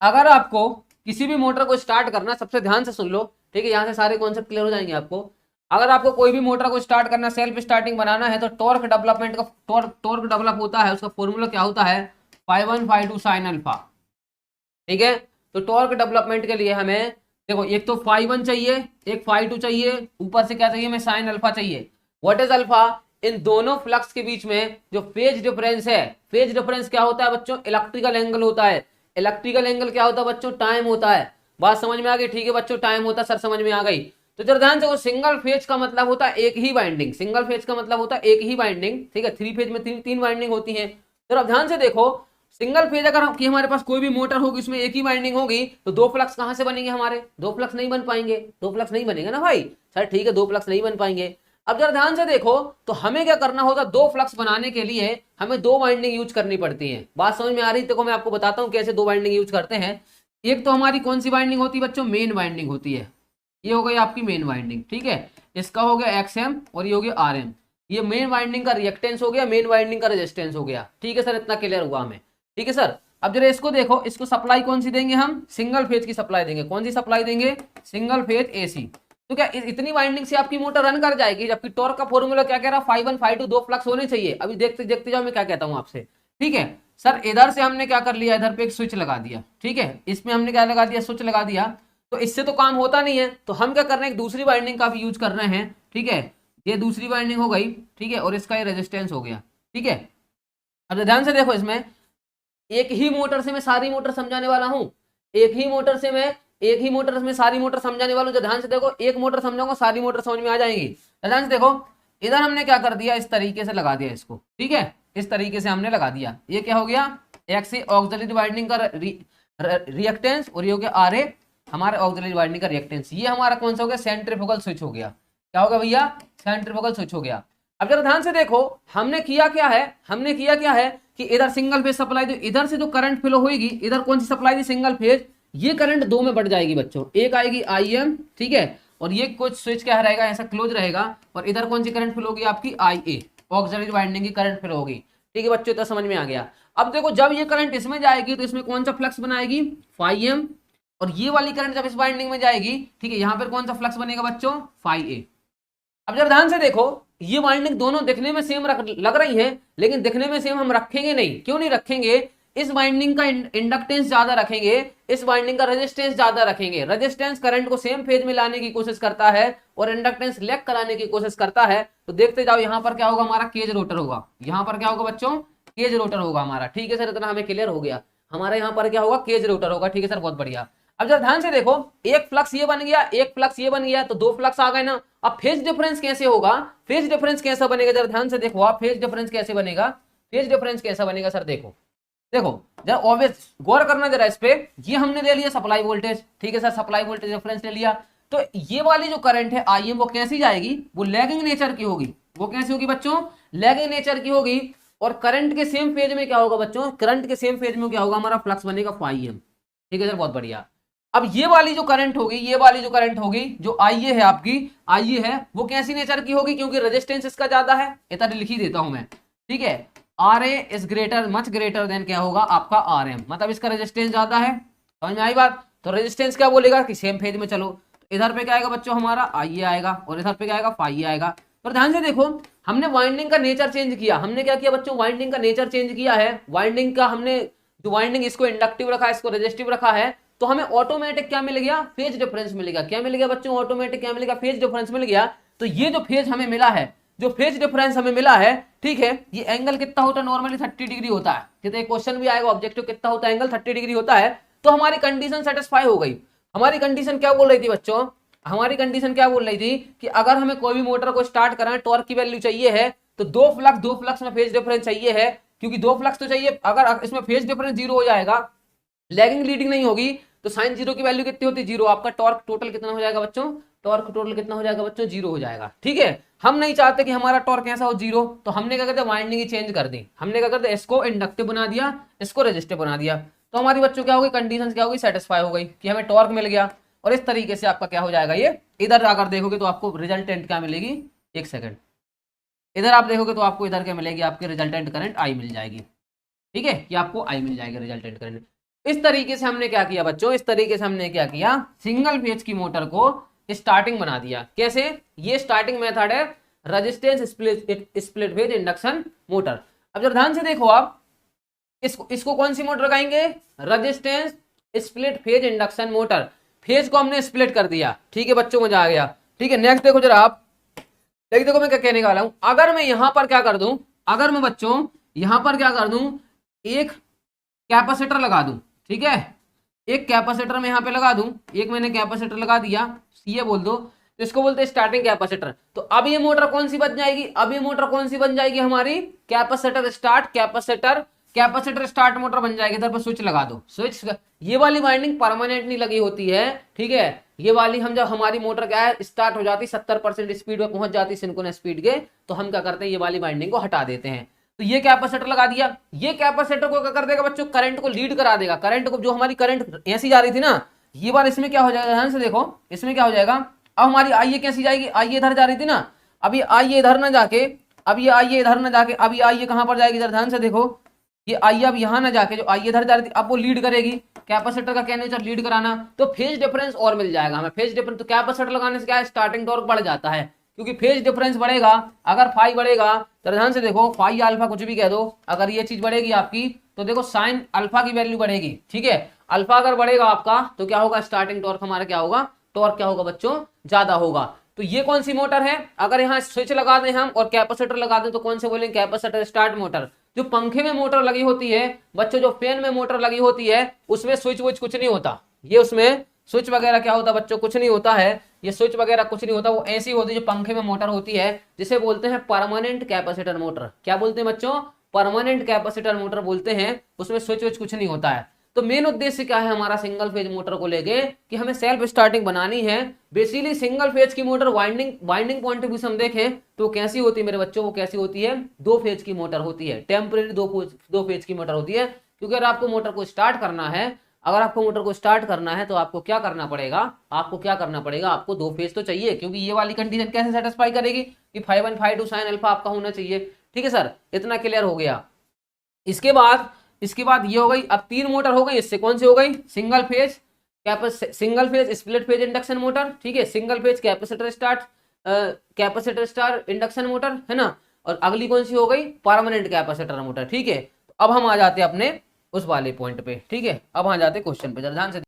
अगर आपको किसी भी मोटर को स्टार्ट करना, सबसे ध्यान से सुन लो, ठीक है, यहाँ से सारे कॉन्सेप्ट क्लियर हो जाएंगे आपको। अगर आपको कोई भी मोटर को स्टार्ट करना, सेल्फ स्टार्टिंग बनाना है, तो टॉर्क डेवलपमेंट का टॉर्क डेवलप होता है, उसका फॉर्मूला क्या होता है, φ1 φ2 sin अल्फा। ठीक है, तो टॉर्क डेवलपमेंट के लिए हमें देखो, एक तो φ1 चाहिए, एक φ2 चाहिए, ऊपर से क्या चाहिए, हमें sin अल्फा चाहिए। What is alpha? इन दोनों फ्लक्स के बीच में जो फेज डिफरेंस है, फेज डिफरेंस क्या होता है बच्चों, इलेक्ट्रिकल एंगल होता है। इलेक्ट्रिकल एंगल क्या होता है बच्चों, टाइम होता है। बात समझ में आ गई? ठीक है बच्चों, टाइम होता है, सर समझ में आ गई। तो जरा ध्यान से, वो सिंगल फेज का मतलब होता है एक ही वाइंडिंग, सिंगल फेज का मतलब होता है एक ही वाइंडिंग, ठीक है। थ्री फेज में तीन वाइंडिंग होती है। तो अब ध्यान से देखो, सिंगल फेज अगर कि हमारे पास कोई भी मोटर होगी, उसमें एक ही वाइंडिंग होगी, तो दो फ्लक्स कहां से बनेंगे हमारे, दो फ्लक्स नहीं बन पाएंगे, दो फ्लक्स नहीं बनेंगे ना भाई। सर ठीक है, दो फ्लक्स नहीं बन पाएंगे। अब जरा ध्यान से देखो, तो हमें क्या करना होगा, दो फ्लक्स बनाने के लिए हमें दो वाइंडिंग यूज करनी पड़ती है। बात समझ में आ रही? देखो मैं आपको बताता हूं कैसे दो वाइंडिंग यूज करते हैं। एक तो हमारी कौन सी वाइंडिंग होती है बच्चों, मेन वाइंडिंग होती है। ये हो गई आपकी मेन वाइंडिंग, ठीक है। इसका हो गया XM और ये हो गया RM। ये मेन वाइंडिंग का रिएक्टेंस हो गया, मेन वाइंडिंग का रेजिस्टेंस हो गया। ठीक है सर, इतना क्लियर हुआ हमें? ठीक है सर। अब जरा इसको देखो, इसको सप्लाई कौन सी देंगे हम, सिंगल फेज की सप्लाई देंगे। कौन सी सप्लाई देंगे, सिंगल फेज AC। तो क्या इतनी वाइंडिंग से आपकी मोटर रन कर जाएगी? जबकि टॉर्क का फॉर्मूला क्या कह रहा है, φ1 φ2 दो फ्लक्स होने चाहिए। अभी देखते देखते जाओ मैं क्या कहता हूं आपसे। ठीक है सर, इधर से हमने क्या कर लिया, इधर पे एक स्विच लगा दिया। ठीक है, इसमें हमने क्या लगा दिया, स्विच लगा दिया। तो इससे तो काम होता नहीं है, तो हम क्या कर रहे हैं, एक दूसरी वाइंडिंग का भी यूज कर रहे हैं। ठीक है, ये दूसरी वाइंडिंग हो गई, ठीक है, और इसका ये रेजिस्टेंस हो गया। ठीक है, अब ध्यान से देखो, इसमें एक ही मोटर से मैं सारी मोटर समझाने वाला हूं, एक ही मोटर से मैं सारी मोटर समझाने वाला हूं। जो ध्यान से देखो, एक मोटर समझाऊंगा, सारी मोटर समझ में आ जाएंगी। ध्यान से देखो, इधर हमने क्या कर दिया, इस तरीके से लगा दिया इसको। ठीक है, इस तरीके से हमने लगा दिया। ये क्या हो गया, एक्स ऑक्सिलरी वाइंडिंग का रिएक्टेंस, और ये हो गया RA हमारे ऑक्सिलरी वाइंडिंग का रिएक्टेंस। ये हमारा कौन सा हो गया, सेंट्रीफ्यूगल स्विच हो गया। क्या होगा भैया, सेंट्रीफ्यूगल स्विच हो गया। अब जरा ध्यान से देखो, हमने किया क्या है कि इधर सिंगल फेज सप्लाई दी, इधर से जो करंट फ्लो होगी, इधर कौन सी सप्लाई दी, सिंगल फेज। ये करंट दो में बढ़ जाएगी बच्चों, एक आएगी IM, ठीक है, और ये कुछ स्विच क्या रहेगा, ऐसा क्लोज रहेगा, और इधर कौन सी करंट फ्लो होगी आपकी, IA ऑक्सिलरी वाइंडिंग की करंट फ्लो होगी। ठीक है बच्चों, तो समझ में आ गया। अब देखो, जब ये करंट इसमें जाएगी तो इसमें कौन सा फ्लक्स बनाएगी, φM, और ये वाली करंट जब इस वाइंडिंग में जाएगी, ठीक है, यहां पर कौन सा फ्लक्स बनेगा बच्चों, φA। अब जरा ध्यान से देखो, ये वाइंडिंग दोनों दिखने में सेम लग रही है, लेकिन दिखने में सेम हम रखेंगे नहीं। क्यों नहीं रखेंगे, इस वाइंडिंग का इंडक्टेंस ज्यादा रखेंगे, इस वाइंडिंग का रेजिस्टेंस ज्यादा रखेंगे। रेजिस्टेंस करंट को सेम फेज में लाने की कोशिश करता है, और इंडक्टेंस लेग कराने की कोशिश करता है। तो देखते जाओ, यहां पर क्या होगा, हमारा केज रोटर होगा। यहां पर क्या होगा बच्चों, केज रोटर होगा हमारा। ठीक है सर, इतना हमें क्लियर हो गया। हमारे यहाँ पर क्या होगा, केज रोटर होगा। ठीक है सर, बहुत बढ़िया। अब जरा ध्यान से देखो, एक फ्लक्स ये बन गया, एक फ्लक्स ये बन गया, तो दो फ्लक्स आ गए ना। अब फेज डिफरेंस कैसे होगा, फेज डिफरेंस कैसा बनेगा, जरा ध्यान से देखो आप, फेज डिफरेंस कैसे बनेगा, फेज डिफरेंस कैसा बनेगा सर, देखो देखो जरा ऑब्वियस गौर करना जरा इस पे। ये हमने ले लिया सप्लाई वोल्टेज, ठीक है सर, सप्लाई वोल्टेज रेफरेंस ले लिया। तो ये वाली जो करंट है IM, वो कैसी जाएगी, वो लैगिंग नेचर की होगी। वो कैसी होगी बच्चों, लैगिंग नेचर की होगी। और करंट के सेम फेज में क्या होगा बच्चों, करंट के सेम फेज में क्या होगा, हमारा फ्लक्स बनेगा φM। ठीक है सर, बहुत बढ़िया। अब ये वाली जो करंट होगी, ये वाली जो करंट होगी, जो IA है आपकी, IA है, वो कैसी नेचर की होगी, क्योंकि रेजिस्टेंस इसका ज्यादा है, इतना लिख ही देता हूं मैं। ठीक है, RA is greater, much greater than क्या होगा आपका RM, मतलब इसका रेजिस्टेंस ज्यादा है। समझ में आई बात? तो रेजिस्टेंस क्या बोलेगा कि सेम फेज में चलो। तो इधर पे क्या आएगा बच्चों, हमारा IA आएगा, और इधर पे क्या आएगा, φA आएगा। पर ध्यान से देखो, हमने वाइंडिंग का नेचर चेंज किया। हमने क्या किया बच्चों, वाइंडिंग का नेचर चेंज किया है। वाइंडिंग का हमने जो वाइंडिंग, इसको इंडक्टिव रखा है, इसको रेजिस्टिव रखा है। तो हमें ऑटोमेटिक क्या मिल गया, फेज डिफरेंस मिल गया। क्या मिल गया बच्चों, ऑटोमेटिक क्या मिल गया, फेज डिफरेंस मिल गया। तो ये जो फेज हमें मिला है, जो फेज डिफरेंस हमें मिला है, ठीक है, ये एंगल कितना होता है, नॉर्मली 30 डिग्री होता है। कितने क्वेश्चन भी आएगा ऑब्जेक्टिव, कितना होता है एंगल, 30 डिग्री होता है। तो हमारी कंडीशन सेटिस्फाई हो गई। हमारी कंडीशन क्या बोल रही थी बच्चों, हमारी कंडीशन क्या बोल रही थी कि अगर हमें कोई भी मोटर को स्टार्ट कराएं, टॉर्क की वैल्यू चाहिए है, तो दो फ्लक्स में फेज डिफरेंस चाहिए है। क्योंकि दो फ्लक्स तो चाहिए, अगर इसमें फेज डिफरेंस 0 हो जाएगा, लैगिंग लीडिंग नहीं होगी, तो साइन 0 की वैल्यू कितनी होती है, 0। आपका टॉर्क टोटल कितना हो जाएगा बच्चों, टॉर्क टोटल कितना हो जाएगा बच्चों, 0 हो जाएगा। ठीक है, हम नहीं चाहते कि हमारा टॉर्क कैसा हो, 0। तो हमने क्या करते, वाइंडिंग ही चेंज कर दी। हमने क्या करते, इसको इंडक्टिव बना दिया, इसको रेजिस्टिव बना दिया। तो हमारी बच्चों क्या होगी, कंडीशन क्या होगी, सेटिस्फाई हो गई कि हमें टॉर्क मिल गया। और इस तरीके से आपका क्या हो जाएगा, ये इधर अगर देखोगे तो आपको रिजल्टेंट क्या मिलेगी, एक सेकंड, इधर आप देखोगे तो आपको इधर क्या मिलेगी, आपकी रिजल्टेंट करंट I मिल जाएगी। ठीक है, ये आपको I मिल जाएगी रिजल्टेंट करंट। इस तरीके से हमने क्या किया बच्चों, इस तरीके से हमने क्या किया, सिंगल फेज की मोटर को स्टार्टिंग बना दिया। कैसे, ये स्टार्टिंग मेथड है resistance split phase induction motor. अब जरा ध्यान से देखो आप, इसको कौन सी मोटर कहेंगे, resistance split phase induction motor. Phase को हमने स्प्लिट कर दिया, ठीक है बच्चों, मजा आ गया। ठीक है, नेक्स्ट देखो जरा आप, देखो मैं क्या कहने वाला हूं। अगर मैं यहां पर क्या कर दूं, अगर मैं बच्चों यहां पर क्या कर दूं, एक कैपेसिटर लगा दूं, ठीक है, एक कैपेसिटर में यहाँ पे लगा दूं, एक मैंने कैपेसिटर लगा दिया, ये बोल दो, तो इसको बोलते हैं स्टार्टिंग कैपेसिटर। तो अब ये मोटर कौन सी बन जाएगी, अब ये मोटर कौन सी बन जाएगी हमारी, capacitor start, capacitor start motor बन जाएगी। इधर पर स्विच लगा दो, स्विच, ये वाली वाइंडिंग परमानेंटली लगी होती है, ठीक है। ये वाली हम जब हमारी मोटर क्या है स्टार्ट हो जाती 70% स्पीड पे पहुंच जाती सिंक्रोनस स्पीड के, तो हम क्या करते हैं, ये वाली वाइंडिंग को हटा देते हैं। तो ये कैपेसिटर लगा दिया, ये कैपेसिटर को क्या कर देगा बच्चों, करंट को लीड करा देगा, करंट को, जो हमारी करंट ऐसी जा रही थी ना, ये बार इसमें क्या हो जाएगा, ध्यान से देखो, इसमें क्या हो जाएगा, अब हमारी आइए कैसी जाएगी, आइए इधर जा रही थी ना, अब ये आइए इधर ना जाके, अब ये आइए इधर ना जाके, अब ये आइए कहां पर जाएगी, इधर ध्यान से देखो, ये आइए अब यहां ना जाके, जो आइए इधर जा रही थी अब वो लीड करेगी, कैपेसिटर का क्या नेचर, लीड कराना, तो फेज डिफरेंस और मिल जाएगा हमें, फेज डिफरेंस। तो कैपेसिटर लगाने से क्या है, स्टार्टिंग टॉर्क बढ़ जाता है, क्योंकि फेज डिफरेंस बढ़ेगा। अगर फाई बढ़ेगा तो ध्यान से देखो, फाई अल्फा कुछ भी कह दो, अगर ये चीज बढ़ेगी आपकी तो देखो साइन अल्फा की वैल्यू बढ़ेगी, ठीक है। अल्फा अगर बढ़ेगा आपका तो क्या होगा, स्टार्टिंग टॉर्क हमारा क्या होगा, टॉर्क क्या होगा बच्चों, ज्यादा होगा। तो ये कौन सी मोटर है, अगर यहाँ स्विच लगा दें हम और कैपेसिटर लगा दें तो कौन से बोलेंगे, कैपेसिटर स्टार्ट मोटर। जो पंखे में मोटर लगी होती है बच्चों, जो फैन में मोटर लगी होती है, उसमें स्विच विच कुछ नहीं होता, ये उसमें स्विच वगैरह क्या होता बच्चों, कुछ नहीं होता है, ये स्विच वगैरह कुछ नहीं होता, वो ऐसी होती है जो पंखे में मोटर होती है, जिसे बोलते हैं परमानेंट कैपेसिटर मोटर। क्या बोलते हैं बच्चों, परमानेंट कैपेसिटर मोटर बोलते हैं, उसमें स्विच विच कुछ नहीं होता है। तो मेन उद्देश्य क्या है हमारा सिंगल फेज मोटर को लेके, कि हमें सेल्फ स्टार्टिंग बनानी है। बेसिकली सिंगल फेज की motor winding point of view से हम देखें तो कैसी होती है मेरे बच्चों, वो कैसी होती है, दो फेज की मोटर होती है, टेम्परेरी दो फेज की मोटर होती है। क्योंकि अगर आपको मोटर को स्टार्ट करना है, अगर आपको मोटर को स्टार्ट करना है तो आपको क्या करना पड़ेगा, आपको दो फेज तो चाहिए, क्योंकि ये वाली कंडीशन कैसे सेटिस्फाई करेगी कि 5 1 5 2 साइन अल्फा आपका होना चाहिए। ठीक है सर, इतना क्लियर हो गया। इसके बाद ये हो गई, अब तीन मोटर हो गई, इससे कौन सी हो गई, single phase split phase induction motor, ठीक है, single phase capacitor star induction motor, है ना। और अगली कौन सी हो गई, परमानेंट कैपेसिटर मोटर, ठीक है। अब हम आ जाते हैं अपने उस वाले पॉइंट पे, ठीक है, अब आ जाते हैं क्वेश्चन पे, जरा ध्यान से